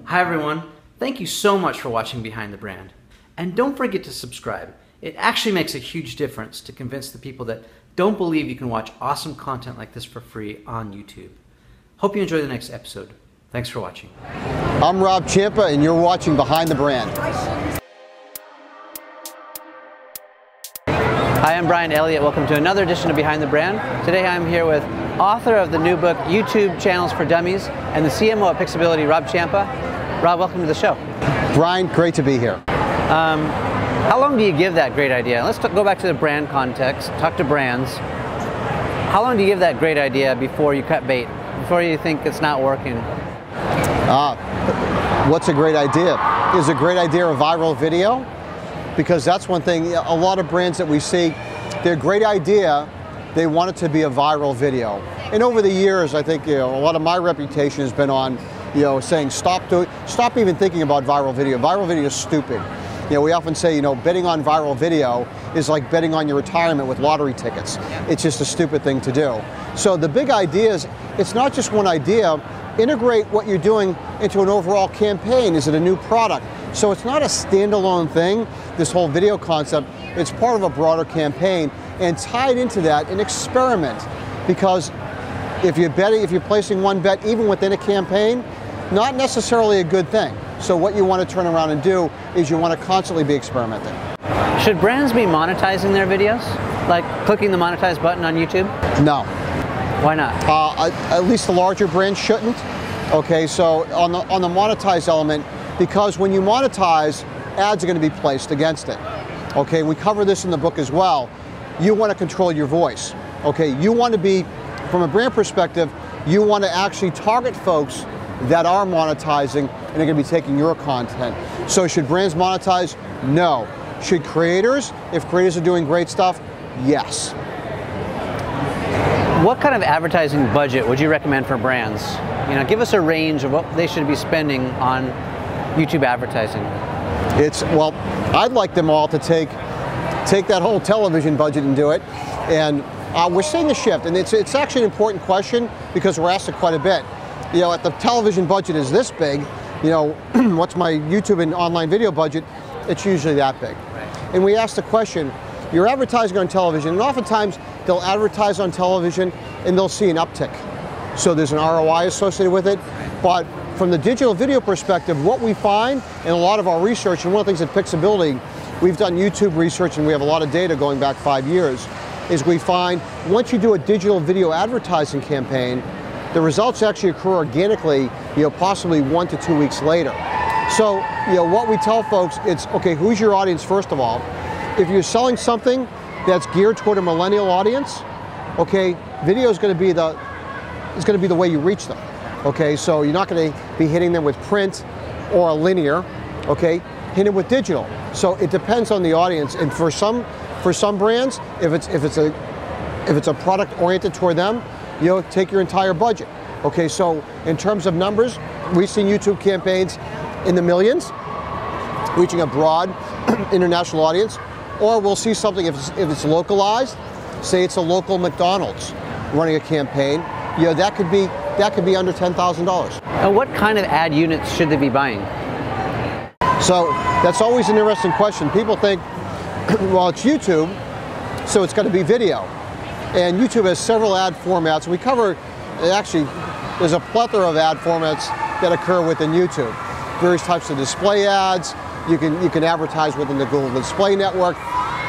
Hi everyone, thank you so much for watching Behind the Brand. And don't forget to subscribe. It actually makes a huge difference to convince the people that don't believe you can watch awesome content like this for free on YouTube. Hope you enjoy the next episode. Thanks for watching. I'm Rob Ciampa and you're watching Behind the Brand. Hi, I'm Brian Elliott. Welcome to another edition of Behind the Brand. Today I'm here with author of the new book, YouTube Channels for Dummies, and the CMO at Pixability, Rob Ciampa. Rob, welcome to the show. Brian, great to be here. How long do you give that great idea? Let's go back to the brand context, talk to brands. How long do you give that great idea before you cut bait, before you think it's not working? What's a great idea? Is a great idea a viral video? Because that's one thing, a lot of brands that we see, they're a great idea, they want it to be a viral video. And over the years, I think a lot of my reputation has been on saying stop even thinking about viral video. Viral video is stupid. We often say, betting on viral video is like betting on your retirement with lottery tickets. It's just a stupid thing to do. So the big idea is, it's not just one idea. Integrate what you're doing into an overall campaign. Is it a new product? So it's not a standalone thing, this whole video concept. It's part of a broader campaign, and tied into that, an experiment. Because if you're placing one bet even within a campaign, not necessarily a good thing. So what you want to turn around and do is you want to constantly be experimenting. Should brands be monetizing their videos? Like clicking the monetize button on YouTube? No. Why not? At least the larger brands shouldn't. Okay, so on the monetize element, because when you monetize, ads are going to be placed against it. Okay, we cover this in the book as well. You want to control your voice. Okay, you want to be, from a brand perspective, you want to actually target folks that are monetizing and are going to be taking your content. So should brands monetize? No. Should creators? If creators are doing great stuff, yes. What kind of advertising budget would you recommend for brands? Give us a range of what they should be spending on YouTube advertising. Well, I'd like them all to take that whole television budget and do it. And we're seeing a shift, and it's actually an important question because we're asked it quite a bit. If the television budget is this big, what's my YouTube and online video budget? It's usually that big. Right. And we ask the question, you're advertising on television, and oftentimes they'll advertise on television and they'll see an uptick. So there's an ROI associated with it. But from the digital video perspective, what we find in a lot of our research, and one of the things at Pixability, we've done YouTube research and we have a lot of data going back 5 years, is we find once you do a digital video advertising campaign, the results actually occur organically, possibly 1 to 2 weeks later. So, what we tell folks, it's, okay, who's your audience first of all? If you're selling something that's geared toward a millennial audience, okay, video is going to be the way you reach them. Okay, so you're not going to be hitting them with print or a linear, okay, hit it with digital. So it depends on the audience, and for some brands, if it's a product oriented toward them, take your entire budget. Okay, so in terms of numbers, we've seen YouTube campaigns in the millions, reaching a broad international audience, or we'll see something if it's localized, say it's a local McDonald's running a campaign, that could be under $10,000. And what kind of ad units should they be buying? So that's always an interesting question. People think, well, it's YouTube, so it's got to be video. And YouTube has several ad formats. We cover, actually, there's a plethora of ad formats that occur within YouTube. Various types of display ads. You can advertise within the Google Display Network.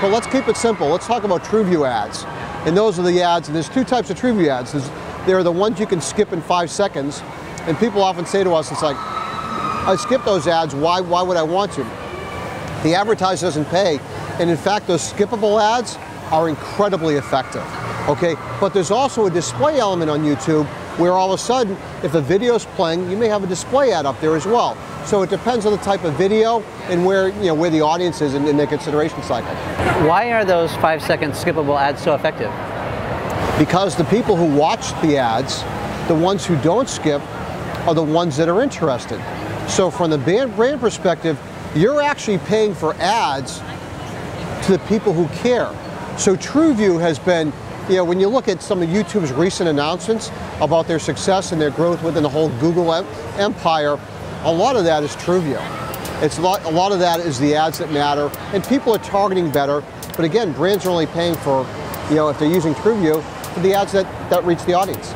But let's keep it simple. Let's talk about TrueView ads. And those are the ads, and there's two types of TrueView ads. They're the ones you can skip in 5 seconds. And people often say to us, it's like, I skip those ads, why would I want to? The advertiser doesn't pay. And in fact, those skippable ads are incredibly effective. Okay, but there's also a display element on YouTube where all of a sudden, if a video's playing, you may have a display ad up there as well. So it depends on the type of video and where the audience is in their consideration cycle. Why are those 5-second skippable ads so effective? Because the people who watch the ads, the ones who don't skip, are the ones that are interested. So from the brand perspective, you're actually paying for ads to the people who care. So TrueView has been, when you look at some of YouTube's recent announcements about their success and their growth within the whole Google empire, a lot of that is TrueView. A lot of that is the ads that matter, and people are targeting better. But again, brands are only paying for, if they're using TrueView, for the ads that reach the audience.